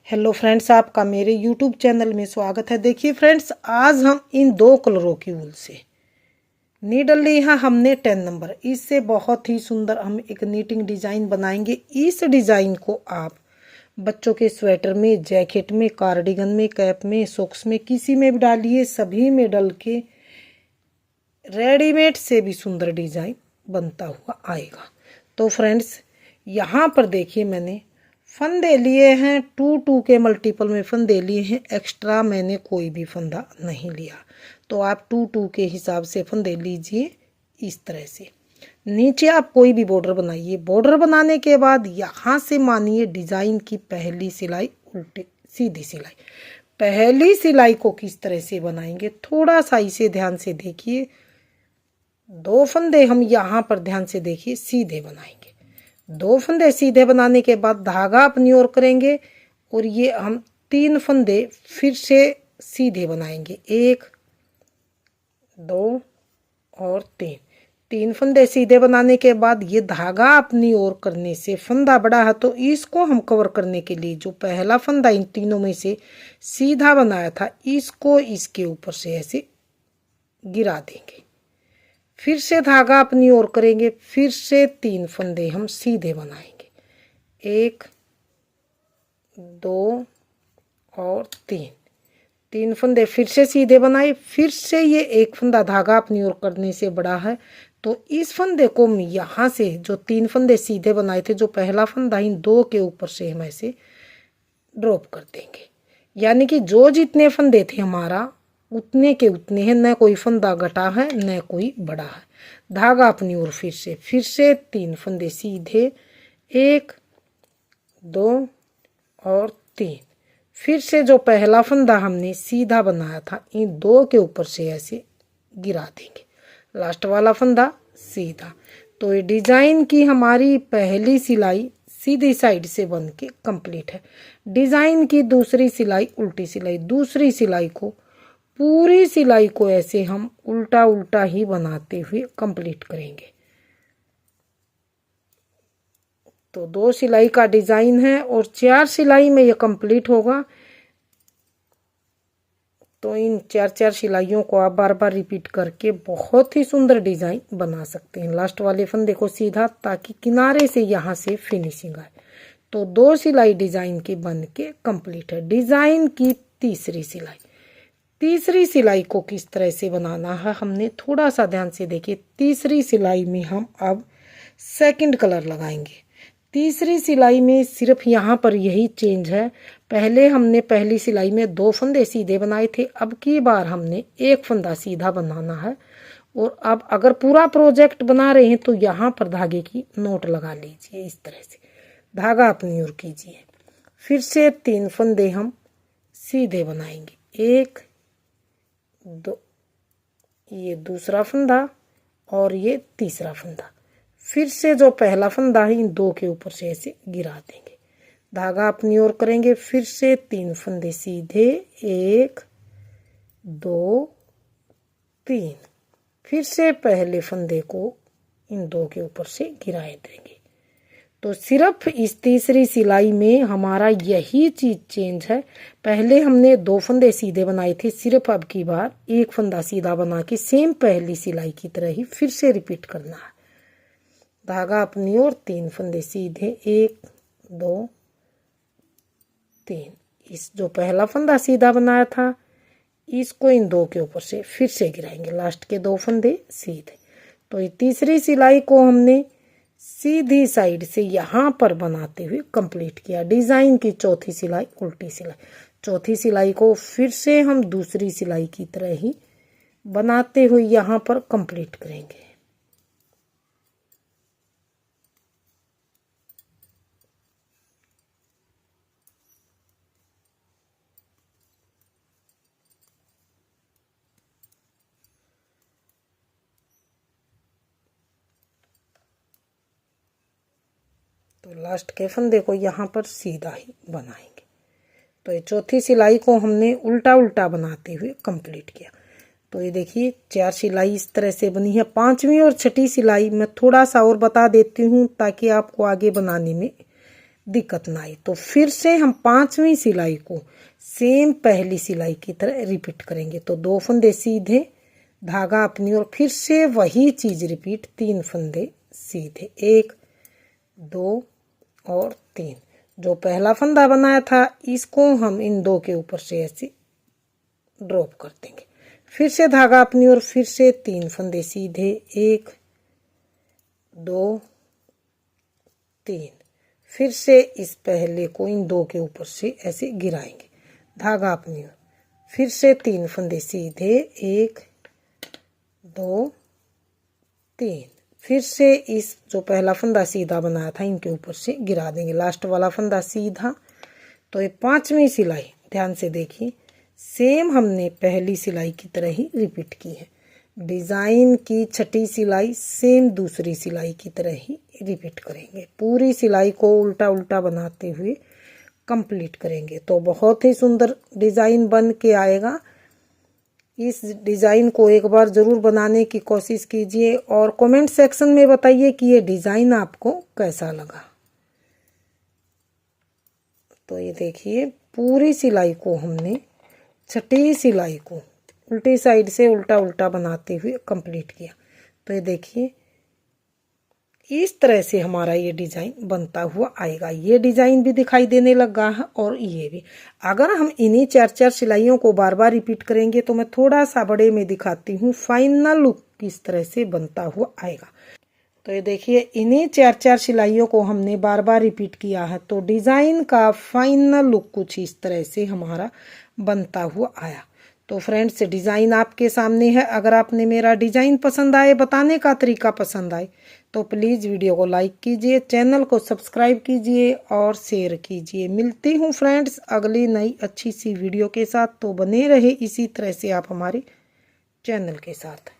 Hello friends, आपका मेरे YouTube channel में स्वागत है। देखिए फ्रेंड्स, आज हम इन दो कलरों की वूल से नीडल ली है हमने 10 नंबर। इससे बहुत ही सुंदर हम एक नीटिंग डिज़ाइन बनाएंगे। इस डिज़ाइन को आप बच्चों के स्वेटर में, जैकेट में, कार्डिगन में, कैप में, सॉक्स में, किसी में भी डालिए, सभी में डल के रेडीमेड से भी सुंदर डिज़ाइन बनता हुआ आएगा। तो फ्रेंड्स, यहाँ पर देखिए मैंने फंदे लिए हैं, 2 के मल्टीपल में फंदे लिए हैं। एक्स्ट्रा मैंने कोई भी फंदा नहीं लिया, तो आप 2 के हिसाब से फंदे लीजिए। इस तरह से नीचे आप कोई भी बॉर्डर बनाइए। बॉर्डर बनाने के बाद यहाँ से मानिए डिज़ाइन की पहली सिलाई उल्टी सीधी सिलाई। पहली सिलाई को किस तरह से बनाएंगे, थोड़ा सा इसे ध्यान से देखिए। 2 फंदे हम यहाँ पर ध्यान से देखिए सीधे बनाएंगे। 2 फंदे सीधे बनाने के बाद धागा अपनी ओर करेंगे और ये हम 3 फंदे फिर से सीधे बनाएंगे। 1 2 और 3 फंदे सीधे बनाने के बाद ये धागा अपनी ओर करने से फंदा बड़ा है, तो इसको हम कवर करने के लिए जो पहला फंदा इन तीनों में से सीधा बनाया था, इसको इसके ऊपर से ऐसे गिरा देंगे। फिर से धागा अपनी ओर करेंगे, फिर से 3 फंदे हम सीधे बनाएंगे। 1 2 और 3 फंदे फिर से सीधे बनाए। फिर से ये एक फंदा धागा अपनी ओर करने से बड़ा है, तो इस फंदे को हम यहाँ से जो 3 फंदे सीधे बनाए थे, जो पहला फंदा इन 2 के ऊपर से हम ऐसे ड्रॉप कर देंगे। यानी कि जो जितने फंदे थे हमारा उतने के उतने हैं, न कोई फंदा घटा है न कोई बड़ा है। धागा अपनी ओर फिर से 3 फंदे सीधे, 1 2 और 3। फिर से जो पहला फंदा हमने सीधा बनाया था, इन 2 के ऊपर से ऐसे गिरा देंगे। लास्ट वाला फंदा सीधा। तो ये डिज़ाइन की हमारी पहली सिलाई सीधी साइड से बन के कंप्लीट है। डिज़ाइन की दूसरी सिलाई उल्टी सिलाई। दूसरी सिलाई को पूरी सिलाई को ऐसे हम उल्टा उल्टा ही बनाते हुए कंप्लीट करेंगे। तो 2 सिलाई का डिज़ाइन है और 4 सिलाई में ये कंप्लीट होगा। तो इन 4 सिलाइयों को आप बार बार रिपीट करके बहुत ही सुंदर डिज़ाइन बना सकते हैं। लास्ट वाले फंदे को सीधा, ताकि किनारे से यहाँ से फिनिशिंग आए। तो 2 सिलाई डिज़ाइन की बन के कंप्लीट है। डिज़ाइन की तीसरी सिलाई को किस तरह से बनाना है, हमने थोड़ा सा ध्यान से देखिए। तीसरी सिलाई में हम अब सेकंड कलर लगाएंगे। तीसरी सिलाई में सिर्फ यहाँ पर यही चेंज है। पहले हमने पहली सिलाई में 2 फंदे सीधे बनाए थे, अब की बार हमने 1 फंदा सीधा बनाना है। और अब अगर पूरा प्रोजेक्ट बना रहे हैं तो यहाँ पर धागे की नोट लगा लीजिए। इस तरह से धागा अपनी ओर कीजिए। फिर से 3 फंदे हम सीधे बनाएंगे। 1 2, ये दूसरा फंदा और ये तीसरा फंदा। फिर से जो पहला फंदा है, इन 2 के ऊपर से ऐसे गिरा देंगे। धागा अपनी ओर करेंगे। फिर से 3 फंदे सीधे, 1 2 3। फिर से पहले फंदे को इन 2 के ऊपर से गिराए देंगे। तो सिर्फ इस तीसरी सिलाई में हमारा यही चीज चेंज है। पहले हमने 2 फंदे सीधे बनाए थे, सिर्फ अब की बार 1 फंदा सीधा बना के सेम पहली सिलाई की तरह ही फिर से रिपीट करना है। धागा अपनी ओर, 3 फंदे सीधे, 1 2 3। इस जो पहला फंदा सीधा बनाया था, इसको इन 2 के ऊपर से फिर से गिराएंगे। लास्ट के 2 फंदे सीधे। तो ये तीसरी सिलाई को हमने सीधी साइड से यहाँ पर बनाते हुए कंप्लीट किया। डिज़ाइन की चौथी सिलाई उल्टी सिलाई। चौथी सिलाई को फिर से हम दूसरी सिलाई की तरह ही बनाते हुए यहाँ पर कंप्लीट करेंगे। तो लास्ट के फंदे को यहाँ पर सीधा ही बनाएंगे। तो ये चौथी सिलाई को हमने उल्टा उल्टा बनाते हुए कंप्लीट किया। तो ये देखिए 4 सिलाई इस तरह से बनी है। 5वीं और 6ठी सिलाई मैं थोड़ा सा और बता देती हूँ, ताकि आपको आगे बनाने में दिक्कत ना आई। तो फिर से हम 5वीं सिलाई को सेम पहली सिलाई की तरह रिपीट करेंगे। तो 2 फंदे सीधे, धागा अपनी ओर, फिर से वही चीज रिपीट, 3 फंदे सीधे, 1 2 और 3। जो पहला फंदा बनाया था इसको हम इन 2 के ऊपर से ऐसे ड्रॉप कर देंगे। फिर से धागा अपनी ओर, फिर से 3 फंदे सीधे, 1 2 3। फिर से इस पहले को इन 2 के ऊपर से ऐसे गिराएंगे, धागा अपनी ओर, फिर से 3 फंदे सीधे, 1 2 3। फिर से इस जो पहला फंदा सीधा बनाया था इनके ऊपर से गिरा देंगे, लास्ट वाला फंदा सीधा। तो ये 5वीं सिलाई ध्यान से देखिए, सेम हमने पहली सिलाई की तरह ही रिपीट की है। डिजाइन की 6ठी सिलाई सेम दूसरी सिलाई की तरह ही रिपीट करेंगे। पूरी सिलाई को उल्टा उल्टा बनाते हुए कंप्लीट करेंगे तो बहुत ही सुंदर डिजाइन बन के आएगा। इस डिजाइन को एक बार जरूर बनाने की कोशिश कीजिए और कमेंट सेक्शन में बताइए कि ये डिजाइन आपको कैसा लगा। तो ये देखिए पूरी सिलाई को हमने 6ठी सिलाई को उल्टी साइड से उल्टा उल्टा बनाते हुए कंप्लीट किया। तो ये देखिए इस तरह से हमारा ये डिजाइन बनता हुआ आएगा। ये डिजाइन भी दिखाई देने लगा है और ये भी। अगर हम इन्हीं 4-4 सिलाइयों को बार बार रिपीट करेंगे तो मैं थोड़ा सा बड़े में दिखाती हूँ फाइनल लुक किस तरह से बनता हुआ आएगा। तो ये देखिए इन्हीं 4-4 सिलाइयों को हमने बार बार रिपीट किया है तो डिजाइन का फाइनल लुक कुछ इस तरह से हमारा बनता हुआ आया। तो फ्रेंड्स डिज़ाइन आपके सामने है। अगर आपने मेरा डिज़ाइन पसंद आए, बताने का तरीका पसंद आए तो प्लीज़ वीडियो को लाइक कीजिए, चैनल को सब्सक्राइब कीजिए और शेयर कीजिए। मिलती हूँ फ्रेंड्स अगली नई अच्छी सी वीडियो के साथ। तो बने रहे इसी तरह से आप हमारे चैनल के साथ।